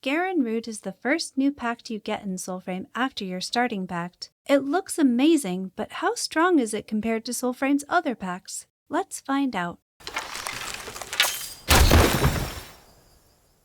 Garren Rood is the first new pact you get in Soulframe after your starting pact. It looks amazing, but how strong is it compared to Soulframe's other pacts? Let's find out.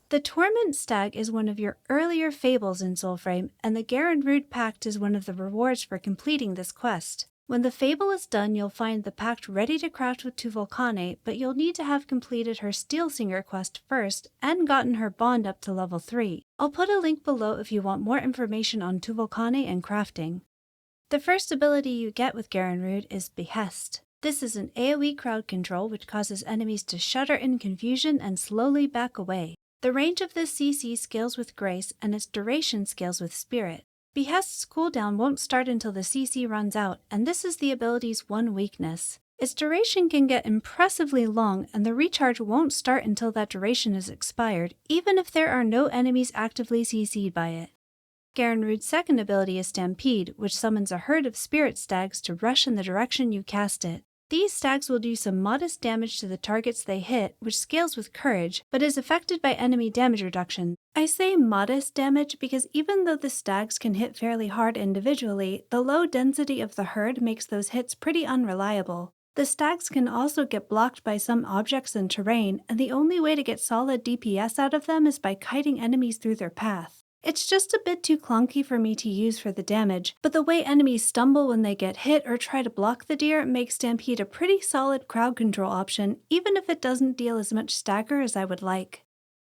The Torment Stag is one of your earlier fables in Soulframe, and the Garren Rood Pact is one of the rewards for completing this quest. When the fable is done, you'll find the pact ready to craft with Tuvolcane, but you'll need to have completed her Steelsinger quest first and gotten her bond up to level 3. I'll put a link below if you want more information on Tuvolcane and crafting. The first ability you get with Garren Rood is Behest. This is an AoE crowd control which causes enemies to shudder in confusion and slowly back away. The range of this CC scales with Grace and its duration scales with Spirit. Behest's cooldown won't start until the CC runs out, and this is the ability's one weakness. Its duration can get impressively long, and the recharge won't start until that duration is expired, even if there are no enemies actively CC'd by it. Garren Rood's second ability is Stampede, which summons a herd of spirit stags to rush in the direction you cast it. These stags will do some modest damage to the targets they hit, which scales with courage, but is affected by enemy damage reduction. I say modest damage because even though the stags can hit fairly hard individually, the low density of the herd makes those hits pretty unreliable. The stags can also get blocked by some objects and terrain, and the only way to get solid DPS out of them is by kiting enemies through their path. It's just a bit too clunky for me to use for the damage, but the way enemies stumble when they get hit or try to block the deer makes Stampede a pretty solid crowd control option, even if it doesn't deal as much stagger as I would like.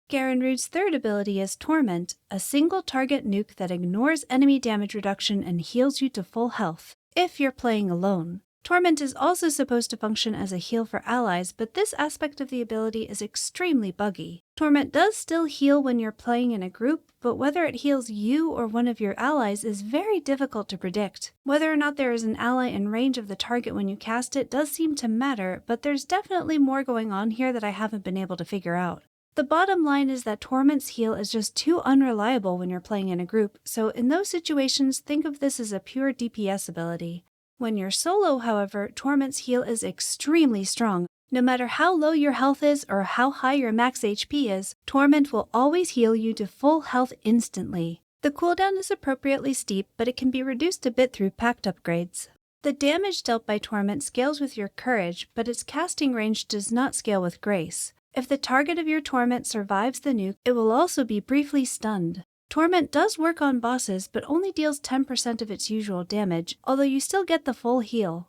Garren Rood's third ability is Torment, a single target nuke that ignores enemy damage reduction and heals you to full health, if you're playing alone. Torment is also supposed to function as a heal for allies, but this aspect of the ability is extremely buggy. Torment does still heal when you're playing in a group, but whether it heals you or one of your allies is very difficult to predict. Whether or not there is an ally in range of the target when you cast it does seem to matter, but there's definitely more going on here that I haven't been able to figure out. The bottom line is that Torment's heal is just too unreliable when you're playing in a group, so in those situations think of this as a pure DPS ability. When you're solo, however, Torment's heal is extremely strong. No matter how low your health is or how high your max HP is, Torment will always heal you to full health instantly. The cooldown is appropriately steep, but it can be reduced a bit through Pact upgrades. The damage dealt by Torment scales with your courage, but its casting range does not scale with Grace. If the target of your Torment survives the nuke, it will also be briefly stunned. Torment does work on bosses, but only deals 10% of its usual damage, although you still get the full heal.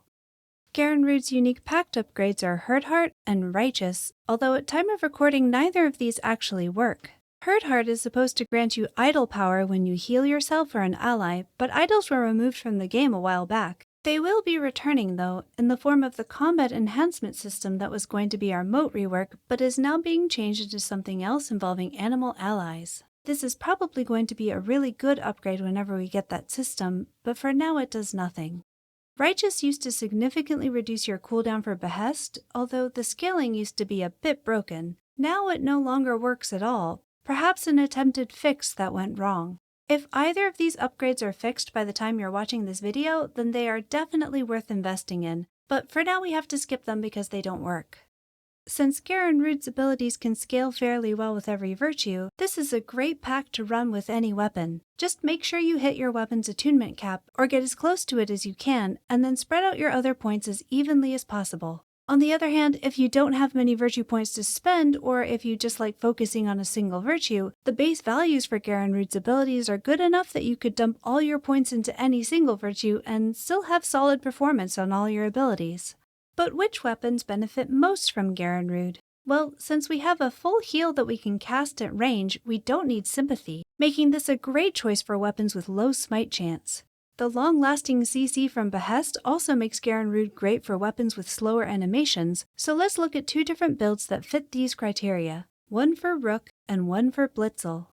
Garren Rood's unique Pact upgrades are Herd Heart and Righteous, although at time of recording neither of these actually work. Herd Heart is supposed to grant you idol power when you heal yourself or an ally, but idols were removed from the game a while back. They will be returning though, in the form of the combat enhancement system that was going to be our moat rework, but is now being changed into something else involving animal allies. This is probably going to be a really good upgrade whenever we get that system, but for now it does nothing. Righteous used to significantly reduce your cooldown for Behest, although the scaling used to be a bit broken. Now it no longer works at all, perhaps an attempted fix that went wrong. If either of these upgrades are fixed by the time you're watching this video, then they are definitely worth investing in, but for now we have to skip them because they don't work. Since Garren Rood's abilities can scale fairly well with every virtue, this is a great pack to run with any weapon. Just make sure you hit your weapon's attunement cap, or get as close to it as you can, and then spread out your other points as evenly as possible. On the other hand, if you don't have many virtue points to spend, or if you just like focusing on a single virtue, the base values for Garren Rood's abilities are good enough that you could dump all your points into any single virtue and still have solid performance on all your abilities. But which weapons benefit most from Garren Rood? Well, since we have a full heal that we can cast at range, we don't need sympathy, making this a great choice for weapons with low smite chance. The long-lasting CC from Behest also makes Garren Rood great for weapons with slower animations, so let's look at two different builds that fit these criteria, one for Rook and one for Blitzle.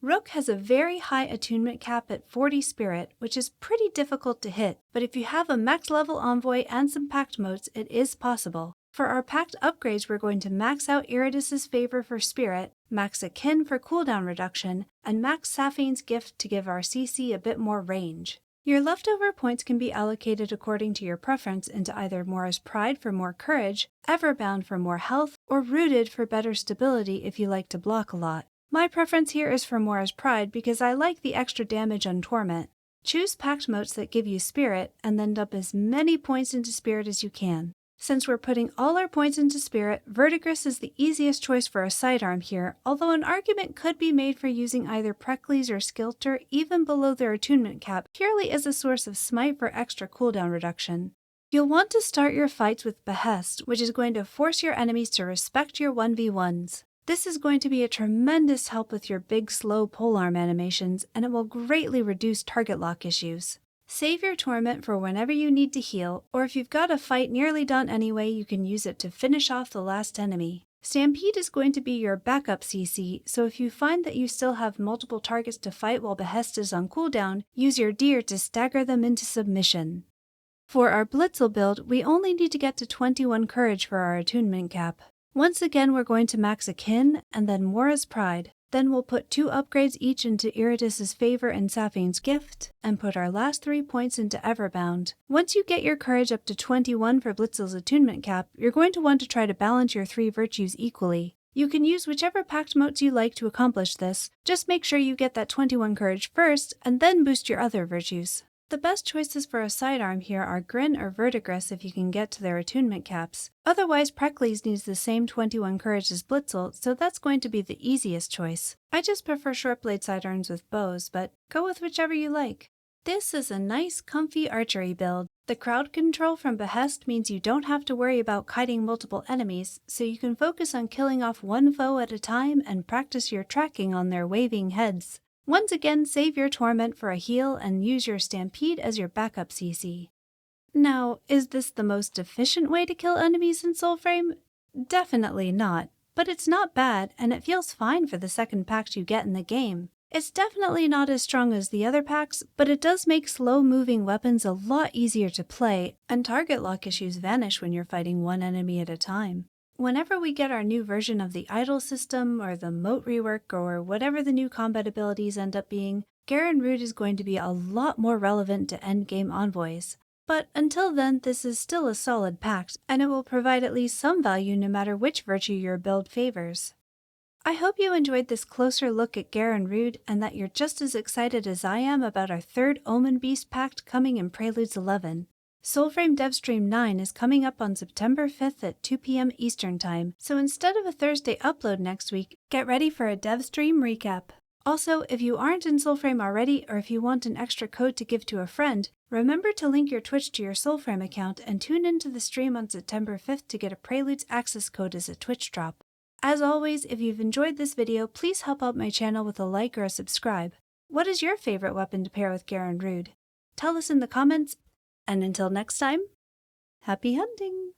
Rook has a very high attunement cap at 40 spirit, which is pretty difficult to hit, but if you have a max level envoy and some pact motes, it is possible. For our pact upgrades, we're going to max out Iridis's favor for spirit, max Akin for cooldown reduction, and max Sapphine's gift to give our CC a bit more range. Your leftover points can be allocated according to your preference into either Mora's Pride for more courage, Everbound for more health, or Rooted for better stability if you like to block a lot. My preference here is for Mora's Pride because I like the extra damage on Torment. Choose Pact motes that give you Spirit, and then dump as many points into Spirit as you can. Since we're putting all our points into Spirit, Verdigris is the easiest choice for a sidearm here, although an argument could be made for using either Precles or Skilter even below their attunement cap purely as a source of smite for extra cooldown reduction. You'll want to start your fights with Behest, which is going to force your enemies to respect your 1v1s. This is going to be a tremendous help with your big slow polearm animations, and it will greatly reduce target lock issues. Save your Torment for whenever you need to heal, or if you've got a fight nearly done anyway, you can use it to finish off the last enemy. Stampede is going to be your backup CC, so if you find that you still have multiple targets to fight while Behest is on cooldown, use your Deer to stagger them into submission. For our Blitzle build, we only need to get to 21 Courage for our attunement cap. Once again, we're going to max Akin, and then Mora's Pride. Then we'll put 2 upgrades each into Iridis's Favor and Sapphine's Gift, and put our last 3 points into Everbound. Once you get your Courage up to 21 for Blitzle's attunement cap, you're going to want to try to balance your 3 virtues equally. You can use whichever Pact motes you like to accomplish this, just make sure you get that 21 Courage first, and then boost your other virtues. The best choices for a sidearm here are Grin or Verdigris if you can get to their attunement caps. Otherwise, Precles needs the same 21 Courage as Blitzle, so that's going to be the easiest choice. I just prefer short blade sidearms with bows, but go with whichever you like. This is a nice, comfy archery build. The crowd control from Behest means you don't have to worry about kiting multiple enemies, so you can focus on killing off one foe at a time and practice your tracking on their waving heads. Once again, save your Torment for a heal and use your Stampede as your backup CC. Now, is this the most efficient way to kill enemies in Soulframe? Definitely not, but it's not bad and it feels fine for the second Pact you get in the game. It's definitely not as strong as the other packs, but it does make slow-moving weapons a lot easier to play, and target lock issues vanish when you're fighting one enemy at a time. Whenever we get our new version of the idol system or the moat rework or whatever the new combat abilities end up being, Garren Rood is going to be a lot more relevant to endgame envoys. But until then, this is still a solid pact, and it will provide at least some value no matter which virtue your build favors. I hope you enjoyed this closer look at Garren Rood and that you're just as excited as I am about our third Omen Beast pact coming in Preludes 11. Soulframe DevStream 9 is coming up on September 5th at 2 p.m. Eastern Time, so instead of a Thursday upload next week, get ready for a DevStream recap. Also, if you aren't in Soulframe already, or if you want an extra code to give to a friend, remember to link your Twitch to your Soulframe account and tune into the stream on September 5th to get a Preludes access code as a Twitch drop. As always, if you've enjoyed this video, please help out my channel with a like or a subscribe. What is your favorite weapon to pair with Garren Rood? Tell us in the comments, and until next time, happy hunting!